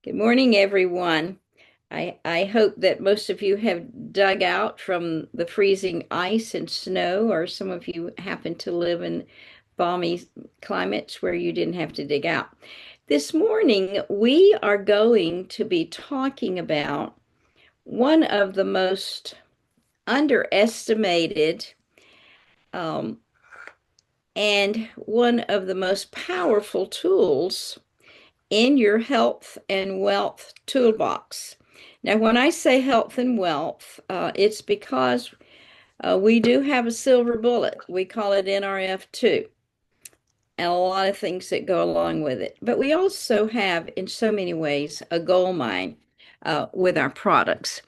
Good morning, everyone. I hope that most of you have dug out from the freezing ice and snow, or some of you happen to live in balmy climates where you didn't have to dig out. This morning, we are going to be talking about one of the most underestimated um, and one of the most powerful tools in your health and wealth toolbox. Now, when I say health and wealth, it's because we do have a silver bullet. We call it NRF2, and a lot of things that go along with it. But we also have, in so many ways, a gold mine with our products.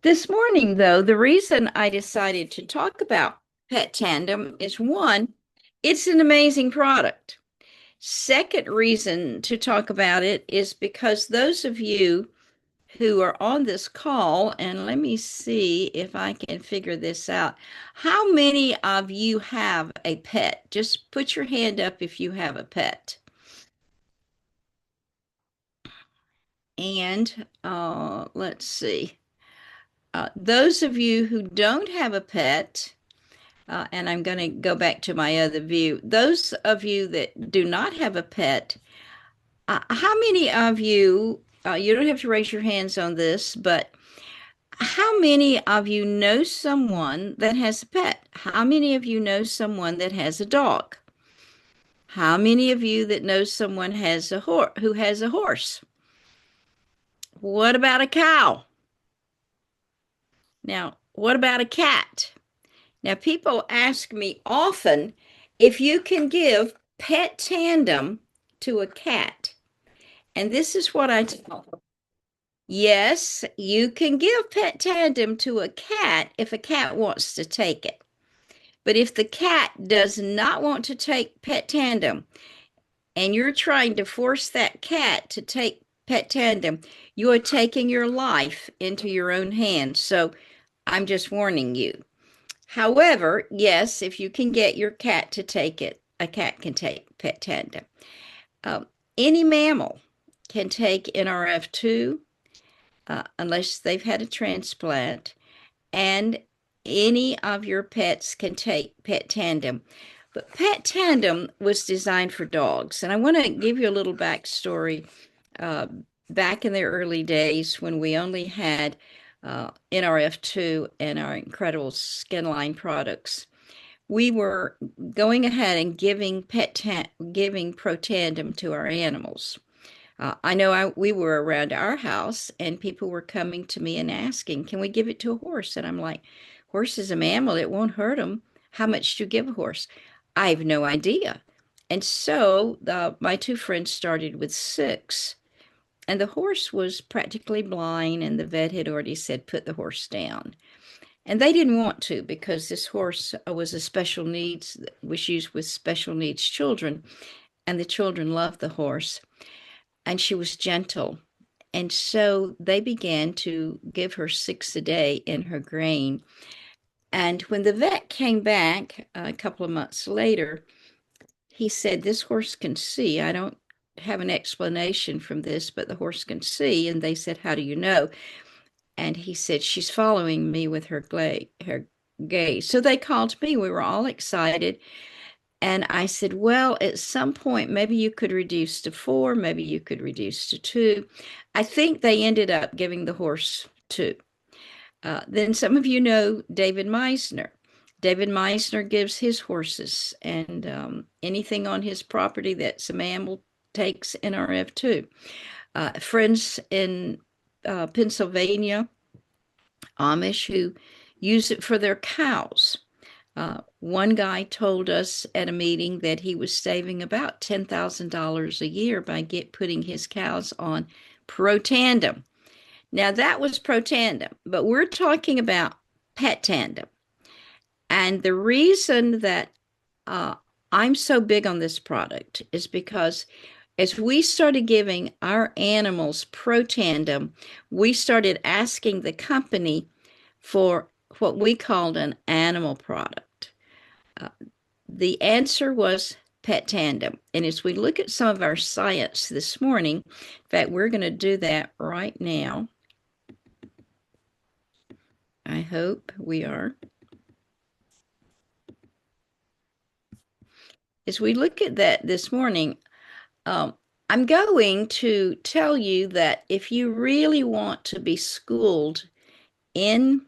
This morning, though, the reason I decided to talk about Pet Tandem is one, it's an amazing product. Second reason to talk about it is because those of you who are on this call, and let me see if I can figure this out. How many of you have a pet? Just put your hand up if you have a pet. And let's see. Those of you who don't have a pet, and I'm going to go back to my other view. Those of you that do not have a pet, how many of you, you don't have to raise your hands on this, but how many of you know someone that has a pet? How many of you know someone that has a dog? How many of you that know someone has a who has a horse? What about a cow? Now, what about a cat? Now, people ask me often if you can give pet tandem to a cat. And this is what I tell them. Yes, you can give pet tandem to a cat if a cat wants to take it. But if the cat does not want to take pet tandem and you're trying to force that cat to take pet tandem, you are taking your life into your own hands. So I'm just warning you. However, yes, if you can get your cat to take it, a cat can take pet tandem. Um, any mammal can take NRF2 unless they've had a transplant, and any of your pets can take pet tandem. But pet tandem was designed for dogs. And I want to give you a little backstory. Uh, Back in the early days when we only had NRF2 and our incredible skin line products, we were going ahead and giving pro tandem to our animals. I know we were around our house and people were coming to me and asking, can we give it to a horse? And I'm like, horse is a mammal. It won't hurt them. How much do you give a horse? I have no idea. And so my two friends started with six. And the horse was practically blind, and the vet had already said, put the horse down. And they didn't want to because this horse was a special needs, was used with special needs children, and the children loved the horse and she was gentle. And so they began to give her six a day in her grain. And when the vet came back a couple of months later, he said, this horse can see. I don't have an explanation from this, but the horse can see. And they said, how do you know? And he said, she's following me with her gaze. So they called me. We were all excited. And I said, well, at some point, maybe you could reduce to four, maybe you could reduce to two. I think they ended up giving the horse two. Then some of you know David Meisner. David Meisner gives his horses, and anything on his property that's a mammal takes NRF2. Friends in Pennsylvania, Amish, who use it for their cows. One guy told us at a meeting that he was saving about $10,000 a year by putting his cows on pro tandem. Now that was pro tandem, but we're talking about pet tandem. And the reason that uh, I'm so big on this product is because as we started giving our animals pro tandem, we started asking the company for what we called an animal product. Uh, the answer was pet tandem. And as we look at some of our science this morning, in fact, we're going to do that right now. I hope we are. As we look at that this morning, I'm going to tell you that if you really want to be schooled in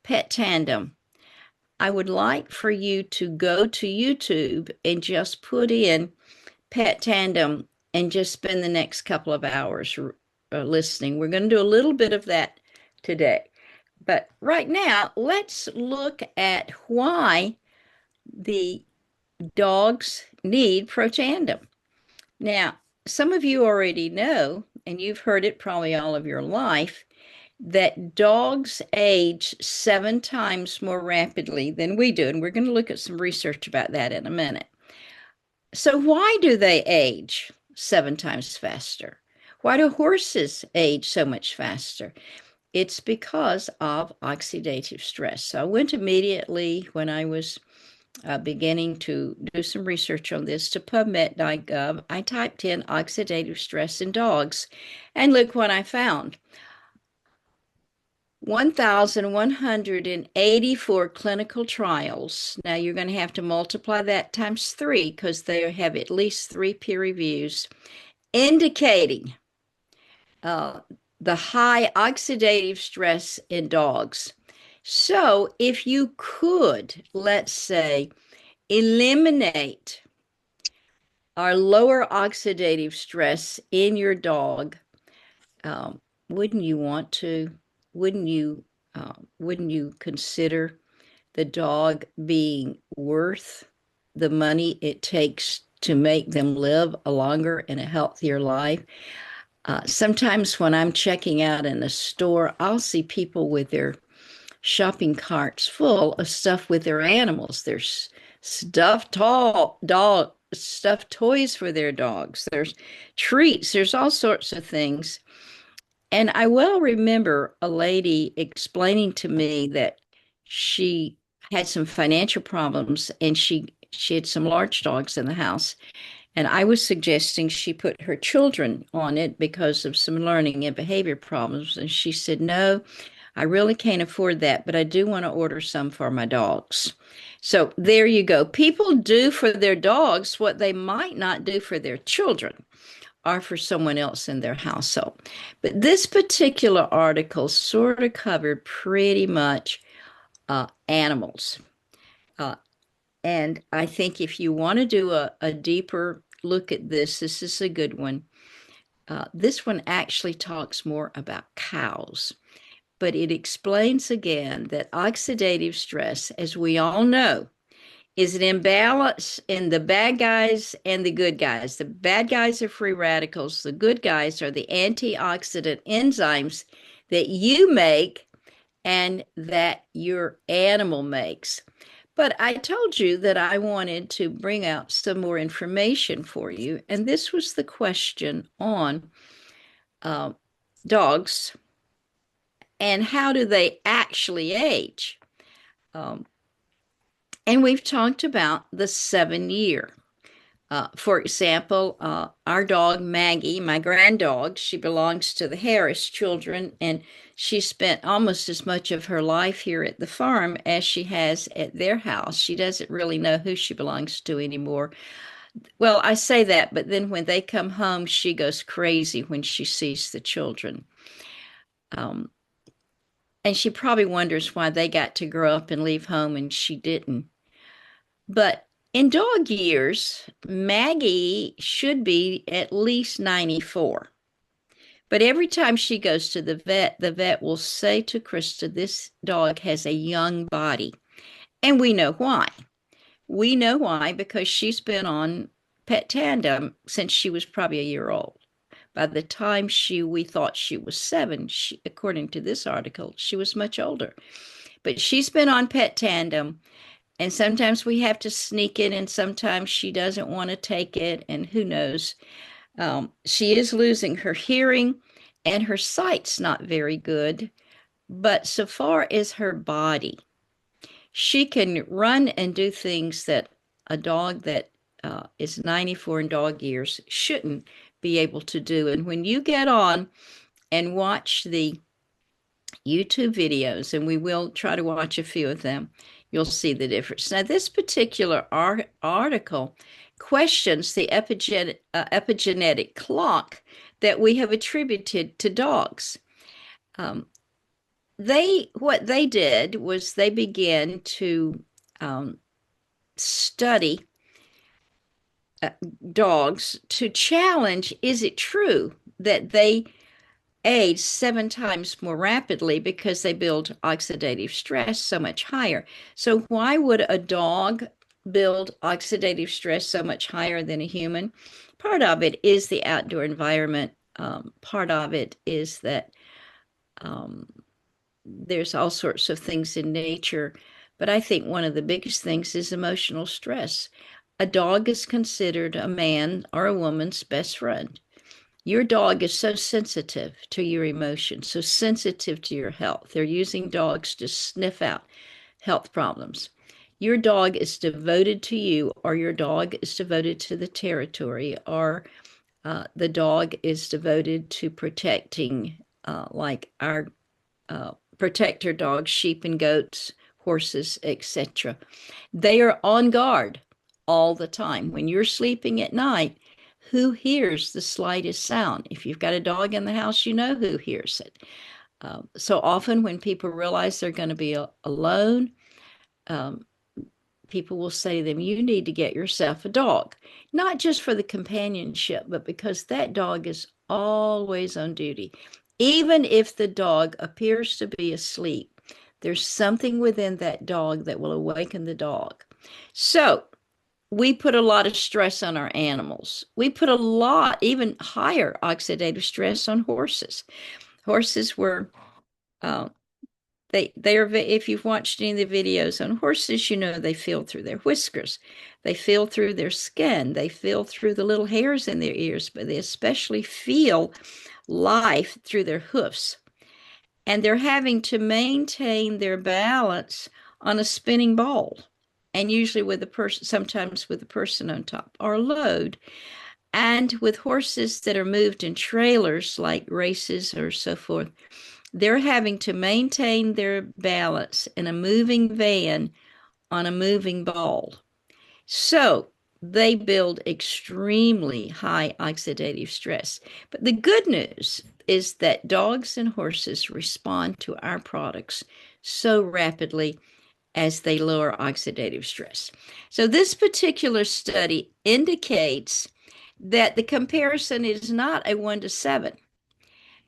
pet tandem, I would like for you to go to YouTube and just put in pet tandem and just spend the next couple of hours listening. We're going to do a little bit of that today. But right now, let's look at why the dogs need protandem. Now, some of you already know, and you've heard it probably all of your life, that dogs age 7 times more rapidly than we do. And we're going to look at some research about that in a minute. So, why do they age 7 times faster? Why do horses age so much faster? It's because of oxidative stress. So, I went immediately when I was beginning to do some research on this to PubMed.gov. I typed in oxidative stress in dogs, and look what I found. 1,184 clinical trials. Now you're going to have to multiply that times 3 because they have at least 3 peer reviews indicating the high oxidative stress in dogs. So if you could, let's say, eliminate or lower oxidative stress in your dog, wouldn't you want to? Wouldn't you consider the dog being worth the money it takes to make them live a longer and a healthier life? Sometimes when I'm checking out in a store, I'll see people with their shopping carts full of stuff with their animals. There's stuffed toys for their dogs. There's treats. There's all sorts of things. And I well remember a lady explaining to me that she had some financial problems and she had some large dogs in the house. And I was suggesting she put her children on it because of some learning and behavior problems. And she said, "No, I really can't afford that, but I do want to order some for my dogs." So there you go. People do for their dogs what they might not do for their children or for someone else in their household. But this particular article sort of covered pretty much animals. And I think if you want to do a deeper look at this, this is a good one. This one actually talks more about cows, but it explains again that oxidative stress, as we all know, is an imbalance in the bad guys and the good guys. The bad guys are free radicals. The good guys are the antioxidant enzymes that you make and that your animal makes. But I told you that I wanted to bring out some more information for you. And this was the question on dogs and how do they actually age? And we've talked about the 7 year. For example, our dog Maggie, my grand dog, she belongs to the Harris children, and she spent almost as much of her life here at the farm as she has at their house. She doesn't really know who she belongs to anymore. Well, I say that, but then when they come home, she goes crazy when she sees the children. And she probably wonders why they got to grow up and leave home and she didn't. But in dog years, Maggie should be at least 94. But every time she goes to the vet will say to Krista, "This dog has a young body." And we know why. We know why because she's been on pet tandem since she was probably a year old. By the time we thought she was 7, according to this article, she was much older. But she's been on pet tandem. And sometimes we have to sneak it, and sometimes she doesn't want to take it, and who knows. She is losing her hearing, and her sight's not very good. But so far as her body, she can run and do things that a dog that is 94 in dog years shouldn't be able to do. And when you get on and watch the YouTube videos, and we will try to watch a few of them, you'll see the difference. Now, this particular article questions the epigenetic clock that we have attributed to dogs. What they did was they began to study dogs to challenge, is it true that they age 7 times more rapidly because they build oxidative stress so much higher? So why would a dog build oxidative stress so much higher than a human? Part of it is the outdoor environment. Part of it is that there's all sorts of things in nature. But I think one of the biggest things is emotional stress. A dog is considered a man or a woman's best friend. Your dog is so sensitive to your emotions, so sensitive to your health. They're using dogs to sniff out health problems. Your dog is devoted to you, or your dog is devoted to the territory, or the dog is devoted to protecting, like our protector dogs, sheep and goats, horses, etc. They are on guard all the time. When you're sleeping at night, who hears the slightest sound? If you've got a dog in the house, you know who hears it. So often when people realize they're going to be alone, people will say to them, you need to get yourself a dog, not just for the companionship, but because that dog is always on duty. Even if the dog appears to be asleep, there's something within that dog that will awaken the dog. So we put a lot of stress on our animals. We put a lot, even higher oxidative stress on horses. Horses were, they are, if you've watched any of the videos on horses, you know they feel through their whiskers. They feel through their skin. They feel through the little hairs in their ears, but they especially feel life through their hoofs. And they're having to maintain their balance on a spinning ball, and usually with a person, sometimes with a person on top, or a load. And with horses that are moved in trailers, like races or so forth, they're having to maintain their balance in a moving van on a moving ball. So they build extremely high oxidative stress. But the good news is that dogs and horses respond to our products so rapidly as they lower oxidative stress. So this particular study indicates that the comparison is not a 1-to-7.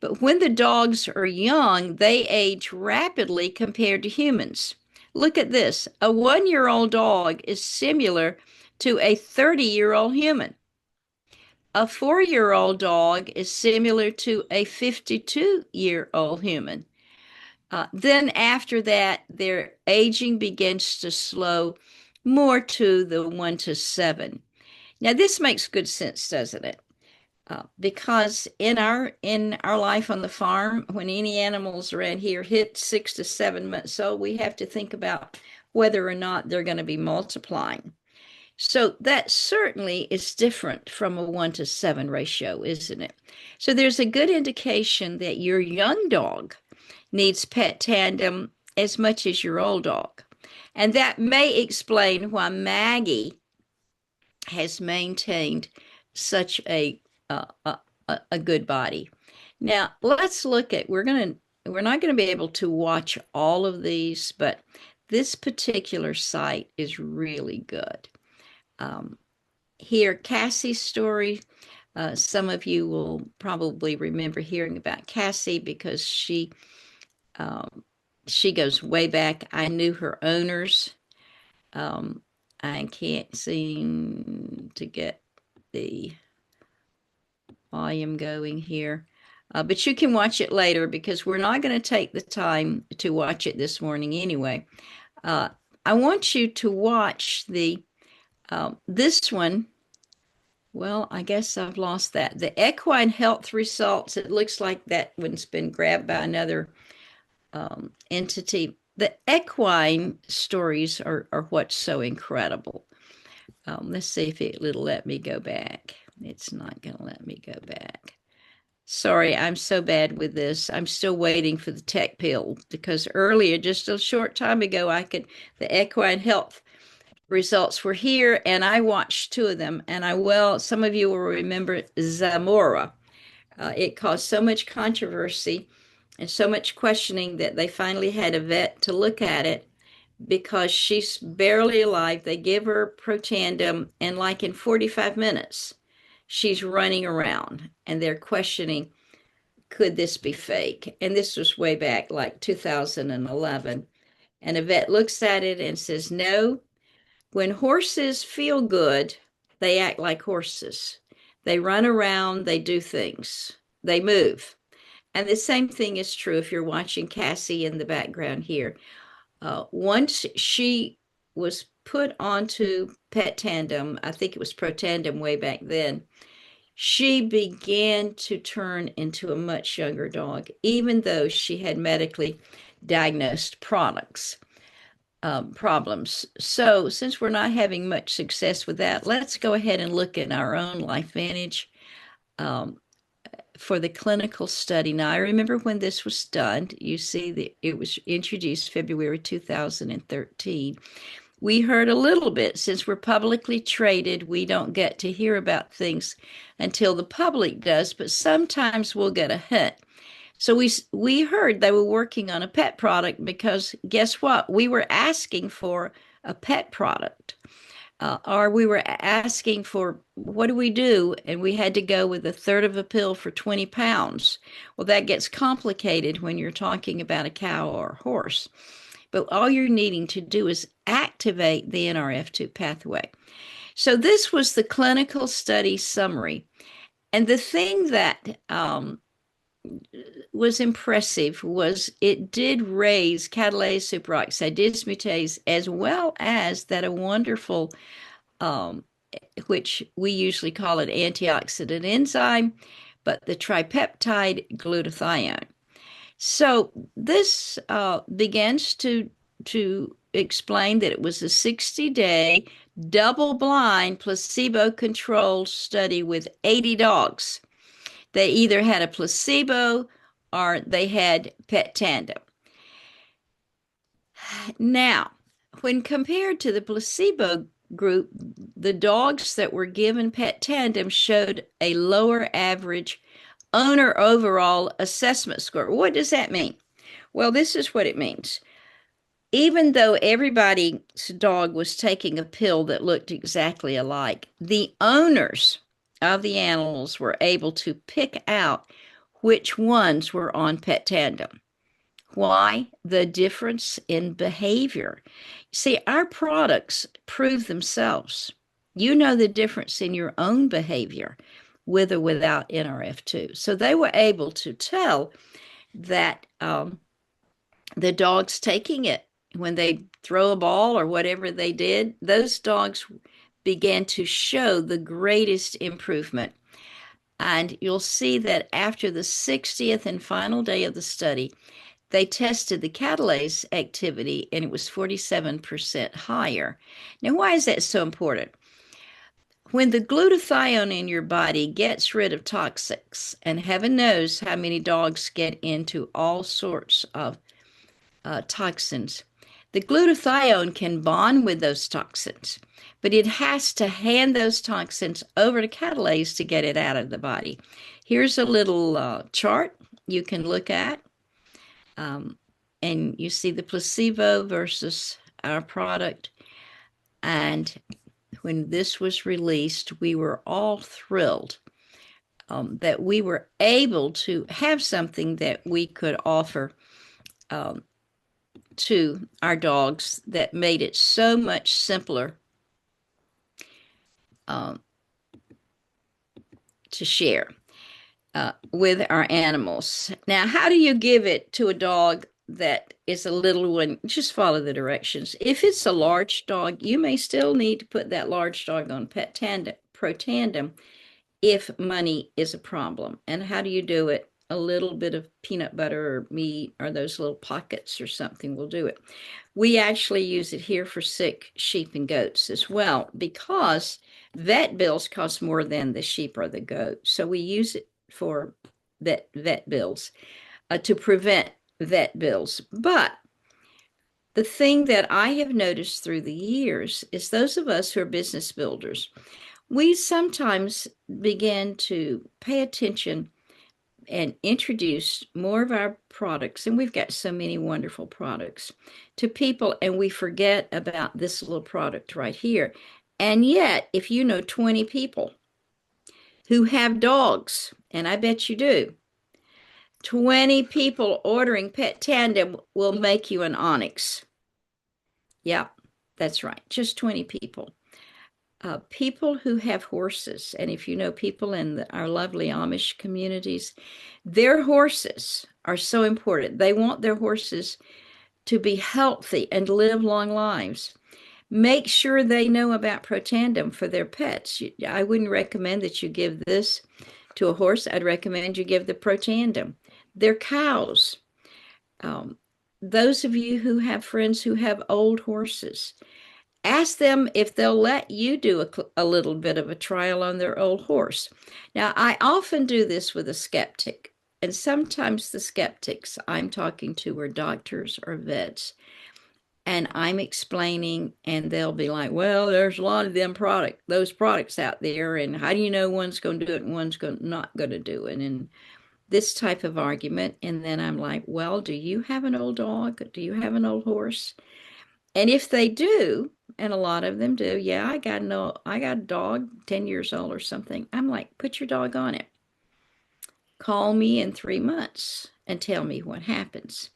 But when the dogs are young, they age rapidly compared to humans. Look at this. A 1-year-old dog is similar to a 30-year-old human. A 4-year-old dog is similar to a 52-year-old human. Then after that, their aging begins to slow more to the 1-to-7. Now, this makes good sense, doesn't it? Because in our life on the farm, when any animals around here hit 6 to 7 months old, we have to think about whether or not they're going to be multiplying. So that certainly is different from a 1-to-7 ratio, isn't it? So there's a good indication that your young dog needs pet tandem as much as your old dog. And that may explain why Maggie has maintained such a good body. Now, let's look at, we're not going to be able to watch all of these, but this particular site is really good. Here, Cassie's story. Some of you will probably remember hearing about Cassie because she goes way back. I knew her owners. I can't seem to get the volume going here. But you can watch it later because we're not going to take the time to watch it this morning anyway. I want you to watch this one. Well, I guess I've lost that. The equine health results. It looks like that one's been grabbed by another entity. The equine stories are what's so incredible. Let's see if it'll let me go back. It's not going to let me go back. Sorry, I'm so bad with this. I'm still waiting for the tech pill because earlier, just a short time ago, the equine health results were here and I watched two of them. And some of you will remember Zamora. It caused so much controversy and so much questioning that they finally had a vet to look at it because she's barely alive. They give her Protandim, and like in 45 minutes, she's running around, and they're questioning, could this be fake? And this was way back like 2011. And a vet looks at it and says, no, when horses feel good, they act like horses. They run around, they do things, they move. And the same thing is true if you're watching Cassie in the background here. Once she was put onto Pet Tandem, I think it was Pro Tandem way back then, she began to turn into a much younger dog, even though she had medically diagnosed problems. So, since we're not having much success with that, let's go ahead and look at our own LifeVantage for the clinical study. Now, I remember when this was done. You see that it was introduced February 2013. We heard a little bit. Since we're publicly traded, we don't get to hear about things until the public does, but sometimes we'll get a hint. So we heard they were working on a pet product because guess what? We were asking for a pet product. Or we were asking for, what do we do? And we had to go with a third of a pill for 20 pounds. Well, that gets complicated when you're talking about a cow or a horse. But all you're needing to do is activate the NRF2 pathway. So this was the clinical study summary. And the thing that was impressive was it did raise catalase superoxide dismutase, as well as that a wonderful, which we usually call it antioxidant enzyme, but the tripeptide glutathione. So this begins to explain that it was a 60-day double-blind placebo-controlled study with 80 dogs. They either had a placebo or they had Pet Tandem. Now, when compared to the placebo group, the dogs that were given Pet Tandem showed a lower average owner overall assessment score. What does that mean? Well, this is what it means. Even though everybody's dog was taking a pill that looked exactly alike, the owners of the animals were able to pick out which ones were on Pet Tandem. Why? The difference in behavior. See, our products prove themselves. You know the difference in your own behavior with or without NRF2. So they were able to tell that the dogs taking it, when they throw a ball or whatever they did, those dogs began to show the greatest improvement. And you'll see that after the 60th and final day of the study, they tested the catalase activity and it was 47% higher. Now, why is that so important? When the glutathione in your body gets rid of toxics, and heaven knows how many dogs get into all sorts of toxins, the glutathione can bond with those toxins, but it has to hand those toxins over to catalase to get it out of the body. Here's a little chart you can look at, and you see the placebo versus our product. And when this was released, we were all thrilled that we were able to have something that we could offer to our dogs that made it so much simpler to share with our animals. Now, how do you give it to a dog that is a little one? Just follow the directions. If it's a large dog, you may still need to put that large dog on Pro Tandem if money is a problem. And how do you do it? a little bit of peanut butter or meat or those little pockets or something will do it. We actually use it here for sick sheep and goats as well because vet bills cost more than the sheep or the goat. So we use it for vet bills to prevent vet bills. But the thing that I have noticed through the years is those of us who are business builders, we sometimes begin to pay attention and introduce more of our products, and we've got so many wonderful products to people, and we forget about this little product right here. And yet, if you know 20 people who have dogs, and I bet you do, 20 people ordering Pet Tandem will make you an Onyx. Yeah, that's right, just 20 people. People who have horses, and if you know people in our lovely Amish communities, their horses are so important. They want their horses to be healthy and live long lives. Make sure they know about Protandem for their pets. I wouldn't recommend that you give this to a horse. I'd recommend you give the Protandem. They're cows. Those of you who have friends who have old horses, ask them if they'll let you do a little bit of a trial on their old horse. Now, I often do this with a skeptic, and sometimes the skeptics I'm talking to are doctors or vets, and I'm explaining, and they'll be like, well, there's a lot of those products out there, and how do you know one's going to do it and one's not going to do it? And this type of argument. And then I'm like, well, do you have an old dog? Do you have an old horse? And if they do, and a lot of them do, yeah, I got a dog 10 years old or something. I'm like, put your dog on it. Call me in 3 months and tell me what happens.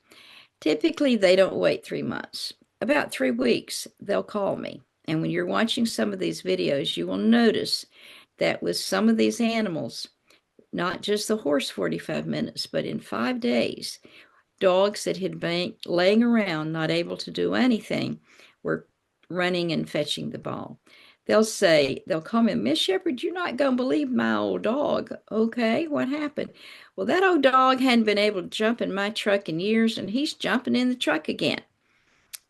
Typically, they don't wait 3 months. About 3 weeks, they'll call me. And when you're watching some of these videos, you will notice that with some of these animals, not just the horse 45 minutes, but in 5 days, dogs that had been laying around, not able to do anything, were running and fetching the ball. They'll call me, Miss Sheppard, you're not going to believe my old dog. Okay, what happened? Well, that old dog hadn't been able to jump in my truck in years, and he's jumping in the truck again.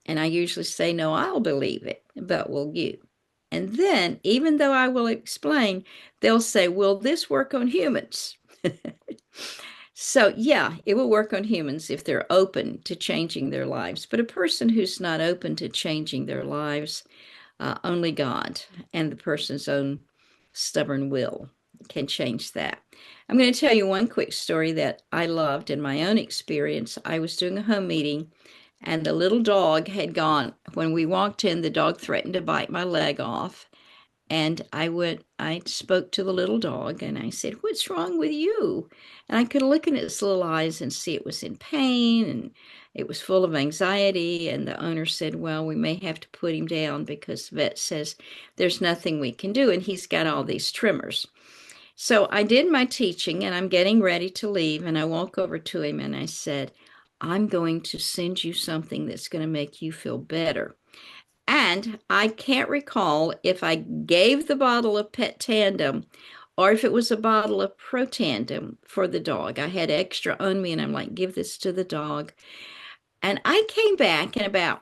And I usually say, no, I'll believe it, but will you? And then, even though I will explain, they'll say, will this work on humans? So, yeah, it will work on humans if they're open to changing their lives. But a person who's not open to changing their lives, only God and the person's own stubborn will can change that. I'm going to tell you one quick story that I loved in my own experience. I was doing a home meeting, and the little dog had gone. When we walked in, the dog threatened to bite my leg off. And I spoke to the little dog and I said, what's wrong with you? And I could look in its little eyes and see it was in pain and it was full of anxiety. And the owner said, well, we may have to put him down because the vet says there's nothing we can do. And he's got all these tremors. So I did my teaching and I'm getting ready to leave. And I walk over to him and I said, I'm going to send you something that's going to make you feel better. And I can't recall if I gave the bottle of Pet Tandem or if it was a bottle of Protandem for the dog. I had extra on me and I'm like, give this to the dog. And I came back and about,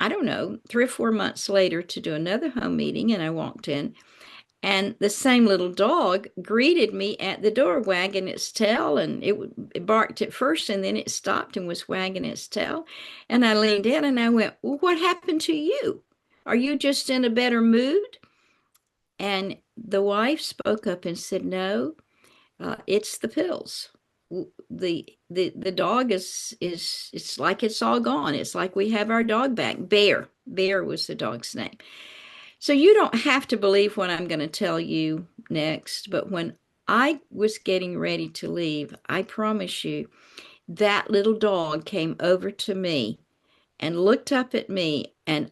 I don't know, 3 or 4 months later to do another home meeting, and I walked in and the same little dog greeted me at the door, wagging its tail. And it barked at first, and then it stopped and was wagging its tail. And I leaned in and I went, well, what happened to you? Are you just in a better mood? And the wife spoke up and said, no, it's the pills. The dog it's like it's all gone. It's like we have our dog back. Bear was the dog's name. So you don't have to believe what I'm going to tell you next, but when I was getting ready to leave, I promise you, that little dog came over to me and looked up at me, and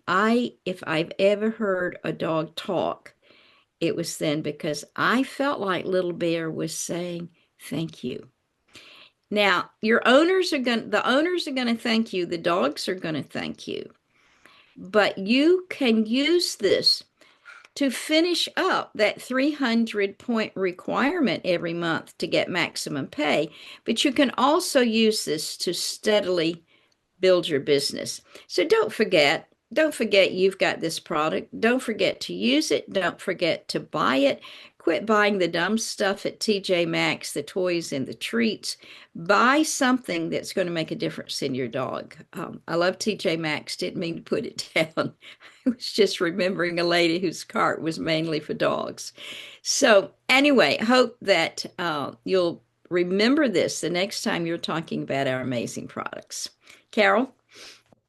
if I've ever heard a dog talk, it was then, because I felt like little Bear was saying, thank you. Now, the owners are going to thank you, the dogs are going to thank you, but you can use this to finish up that 300-point requirement every month to get maximum pay. But you can also use this to steadily build your business. So don't forget you've got this product. Don't forget to use it. Don't forget to buy it. Quit buying the dumb stuff at TJ Maxx, the toys and the treats. Buy something that's going to make a difference in your dog. I love TJ Maxx. Didn't mean to put it down. I was just remembering a lady whose cart was mainly for dogs. So anyway, hope that you'll remember this the next time you're talking about our amazing products. Carol?